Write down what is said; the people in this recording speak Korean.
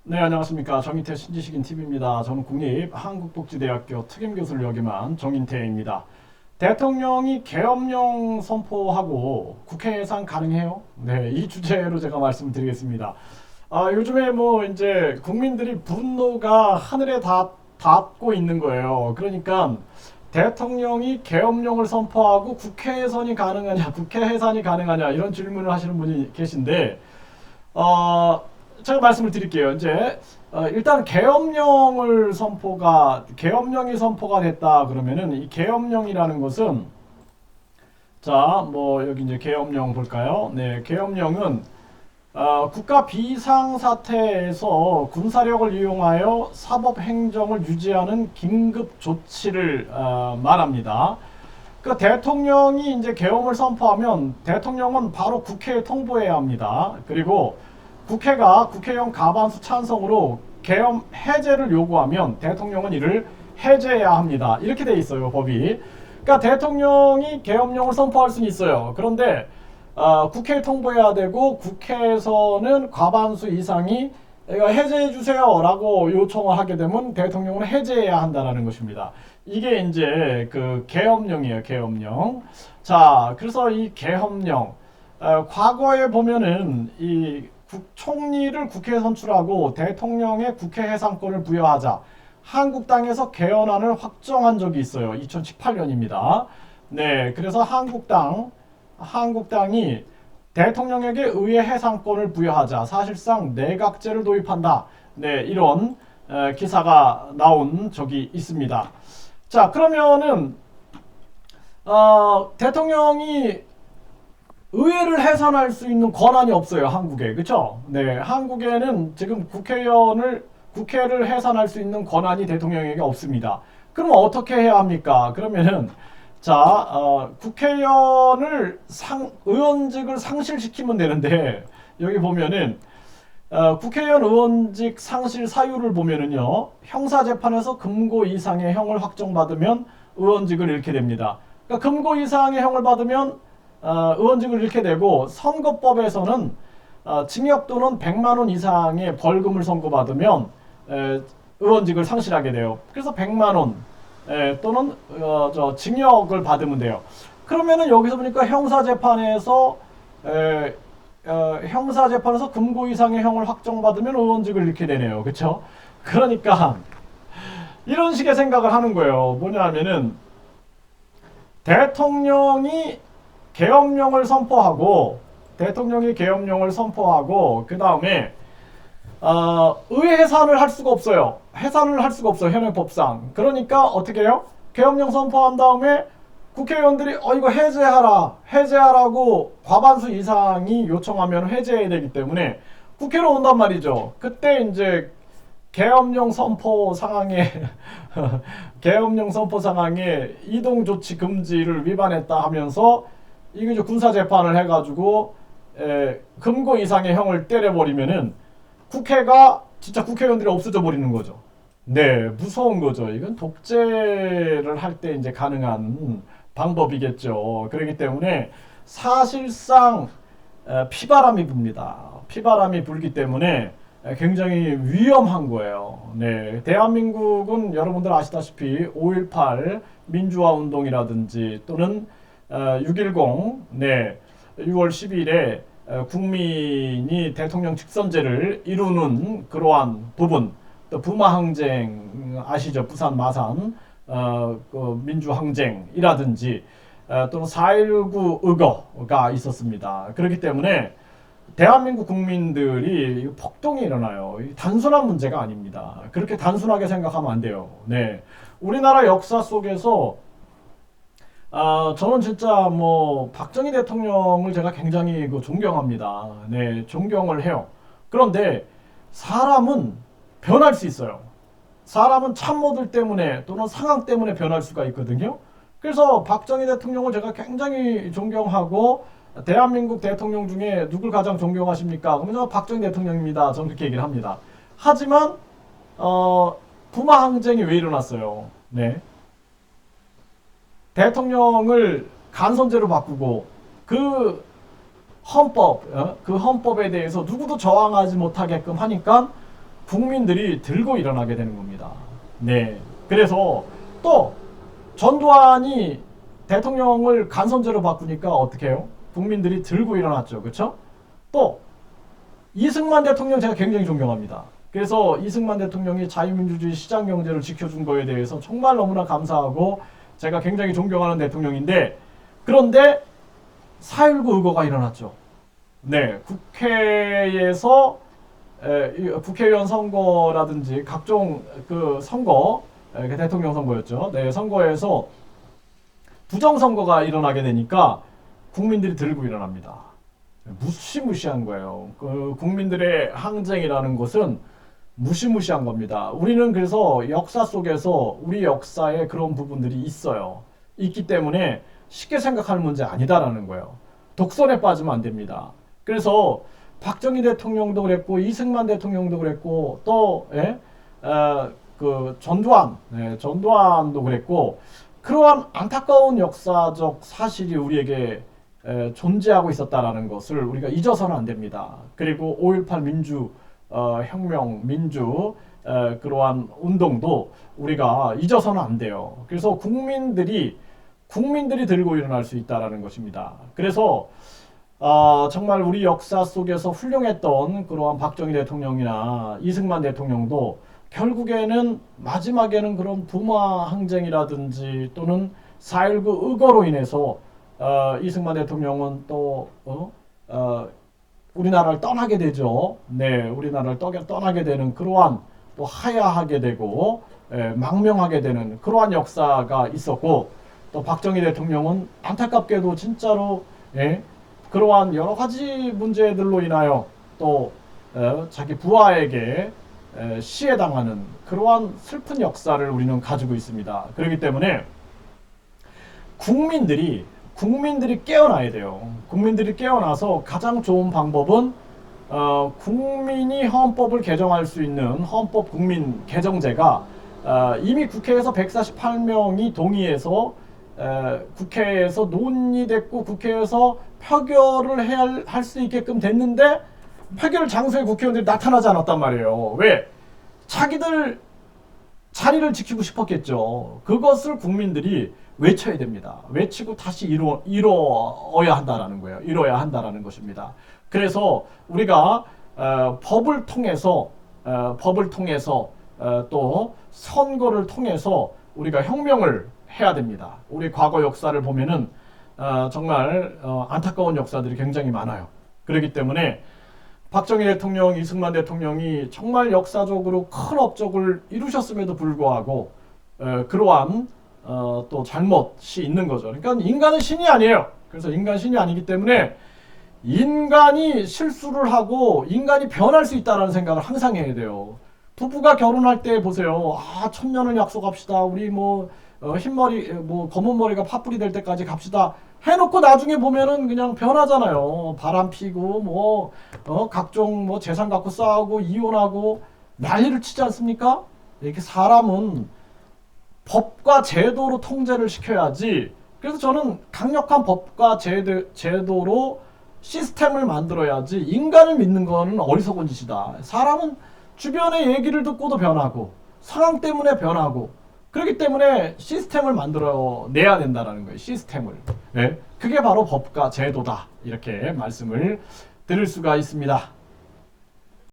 네, 안녕하십니까. 정인태 신지식인 TV입니다. 저는 국립한국복지대학교 특임교수를 역임한 정인태입니다. 대통령이 계엄령 선포하고 국회 예산 가능해요? 네, 이 주제로 제가 말씀을 드리겠습니다. 요즘에 뭐 이제 국민들이 분노가 하늘에 닿고 있는 거예요. 그러니까 대통령이 계엄령을 선포하고 국회 예산이 가능하냐, 국회 해산이 가능하냐 이런 질문을 하시는 분이 계신데 어, 제가 말씀을 드릴게요. 이제 일단 계엄령이 선포가 됐다 그러면은 이 계엄령이라는 것은 자, 뭐 여기 이제 계엄령 볼까요? 네, 계엄령은 국가 비상 사태에서 군사력을 이용하여 사법 행정을 유지하는 긴급 조치를 말합니다. 그 대통령이 이제 계엄을 선포하면 대통령은 바로 국회에 통보해야 합니다. 그리고 국회가 국회의원 과반수 찬성으로 계엄 해제를 요구하면 대통령은 이를 해제해야 합니다. 이렇게 돼 있어요, 법이. 그러니까 대통령이 계엄령을 선포할 수는 있어요. 그런데 국회에 통보해야 되고 국회에서는 과반수 이상이 해제해 주세요라고 요청을 하게 되면 대통령은 해제해야 한다는 것입니다. 이게 이제 그 계엄령이에요, 계엄령. 자, 그래서 이 계엄령 과거에 보면은 이 총리를 국회에 선출하고 대통령의 국회 해상권을 부여하자 한국당에서 개헌안을 확정한 적이 있어요. 2018년입니다. 네, 그래서 한국당이 대통령에게 의회 해상권을 부여하자 사실상 내각제를 도입한다. 네, 이런 기사가 나온 적이 있습니다. 자, 그러면은 대통령이 의회를 해산할 수 있는 권한이 없어요, 한국에. 그렇죠? 네, 한국에는 지금 국회를 해산할 수 있는 권한이 대통령에게 없습니다. 그럼 어떻게 해야 합니까? 그러면은 자, 의원직을 상실시키면 되는데 여기 보면은 국회의원 의원직 상실 사유를 보면은요, 형사재판에서 금고 이상의 형을 확정받으면 의원직을 잃게 됩니다. 그러니까 금고 이상의 형을 받으면 의원직을 잃게 되고, 선거법에서는 징역 또는 100만 원 이상의 벌금을 선고받으면 의원직을 상실하게 돼요. 그래서 100만 원 또는 징역을 받으면 돼요. 그러면은 여기서 보니까 형사재판에서 금고 이상의 형을 확정받으면 의원직을 잃게 되네요. 그렇죠? 그러니까 이런 식의 생각을 하는 거예요. 뭐냐면은 대통령이 계엄령을 선포하고 그 다음에 의회 해산을 할 수가 없어요. 현행 법상. 그러니까 어떻게 해요? 계엄령 선포한 다음에 국회의원들이 이거 해제하라고 과반수 이상이 요청하면 해제해야 되기 때문에 국회로 온단 말이죠. 그때 이제 계엄령 선포 상황에 이동 조치 금지를 위반했다 하면서 이게 이제 군사 재판을 해가지고 금고 이상의 형을 때려버리면은 진짜 국회의원들이 없어져 버리는 거죠. 네, 무서운 거죠. 이건 독재를 할 때 이제 가능한 방법이겠죠. 그렇기 때문에 사실상 피바람이 붑니다. 피바람이 불기 때문에 굉장히 위험한 거예요. 네, 대한민국은 여러분들 아시다시피 5.18 민주화 운동이라든지 또는 6.10 네, 6월 10일에 국민이 대통령 직선제를 이루는 그러한 부분, 또 부마항쟁 아시죠? 부산 마산 그 민주항쟁이라든지 또는 4.19 의거가 있었습니다. 그렇기 때문에 대한민국 국민들이 폭동이 일어나요. 단순한 문제가 아닙니다. 그렇게 단순하게 생각하면 안 돼요. 네, 우리나라 역사 속에서 저는 진짜 뭐 박정희 대통령을 제가 굉장히 존경합니다. 네, 존경을 해요. 그런데 사람은 변할 수 있어요. 사람은 참모들 때문에 또는 상황 때문에 변할 수가 있거든요. 그래서 박정희 대통령을 제가 굉장히 존경하고, 대한민국 대통령 중에 누굴 가장 존경하십니까? 그러면 박정희 대통령입니다. 저는 그렇게 얘기를 합니다. 하지만 부마 항쟁이 왜 일어났어요? 네. 대통령을 간선제로 바꾸고 그 헌법에 대해서 누구도 저항하지 못하게끔 하니까 국민들이 들고 일어나게 되는 겁니다. 네. 그래서 또 전두환이 대통령을 간선제로 바꾸니까 어떻게 해요? 국민들이 들고 일어났죠. 그렇죠? 또 이승만 대통령 제가 굉장히 존경합니다. 그래서 이승만 대통령이 자유민주주의 시장경제를 지켜준 거에 대해서 정말 너무나 감사하고 제가 굉장히 존경하는 대통령인데, 그런데 4.19 의거가 일어났죠. 네, 국회에서 국회의원 선거라든지 각종 그 선거, 대통령 선거였죠. 네, 선거에서 부정선거가 일어나게 되니까 국민들이 들고 일어납니다. 무시무시한 거예요. 그 국민들의 항쟁이라는 것은 무시무시한 겁니다. 우리는 그래서 역사 속에서 우리 역사에 그런 부분들이 있어요. 있기 때문에 쉽게 생각하는 문제 아니다라는 거예요. 독선에 빠지면 안 됩니다. 그래서 박정희 대통령도 그랬고 이승만 대통령도 그랬고 또 그 전두환도 그랬고, 그러한 안타까운 역사적 사실이 우리에게 존재하고 있었다라는 것을 우리가 잊어서는 안 됩니다. 그리고 5.18 민주 혁명, 그러한 운동도 우리가 잊어서는 안 돼요. 그래서 국민들이 들고 일어날 수 있다라는 것입니다. 그래서 정말 우리 역사 속에서 훌륭했던 그러한 박정희 대통령이나 이승만 대통령도 결국에는 마지막에는 그런 부마 항쟁이라든지 또는 4.19 의거로 인해서 이승만 대통령은 또 우리나라를 떠나게 되죠. 네, 우리나라를 떠나게 되는 그러한, 또 하야하게 되고 망명하게 되는 그러한 역사가 있었고, 또 박정희 대통령은 안타깝게도 진짜로 그러한 여러 가지 문제들로 인하여 또 자기 부하에게 시해당하는 그러한 슬픈 역사를 우리는 가지고 있습니다. 그렇기 때문에 국민들이 깨어나야 돼요. 국민들이 깨어나서 가장 좋은 방법은 국민이 헌법을 개정할 수 있는 헌법 국민 개정제가 이미 국회에서 148명이 동의해서 국회에서 논의됐고 국회에서 표결을 할 수 있게끔 됐는데, 표결 장소에 국회의원들이 나타나지 않았단 말이에요. 왜? 자기들 자리를 지키고 싶었겠죠. 그것을 국민들이 외쳐야 됩니다. 외치고 다시 이뤄야 한다라는 거예요. 이뤄야 한다라는 것입니다. 그래서 우리가 법을 통해서 또 선거를 통해서 우리가 혁명을 해야 됩니다. 우리 과거 역사를 보면은 정말 안타까운 역사들이 굉장히 많아요. 그렇기 때문에 박정희 대통령, 이승만 대통령이 정말 역사적으로 큰 업적을 이루셨음에도 불구하고 그러한 또 잘못이 있는 거죠. 그러니까 인간은 신이 아니에요. 그래서 인간 신이 아니기 때문에 인간이 실수를 하고 인간이 변할 수 있다는 생각을 항상 해야 돼요. 부부가 결혼할 때 보세요. 1000년을 약속합시다. 우리 흰머리, 검은 머리가 팥불이 될 때까지 갑시다. 해놓고 나중에 보면은 그냥 변하잖아요. 바람 피고, 각종 재산 갖고 싸우고, 이혼하고, 난리를 치지 않습니까? 이렇게 사람은 법과 제도로 통제를 시켜야지. 그래서 저는 강력한 법과 제도로 시스템을 만들어야지, 인간을 믿는 거는 어리석은 짓이다. 사람은 주변의 얘기를 듣고도 변하고, 상황 때문에 변하고, 그렇기 때문에 시스템을 만들어내야 된다는 거예요. 시스템을. 그게 바로 법과 제도다. 이렇게 말씀을 드릴 수가 있습니다.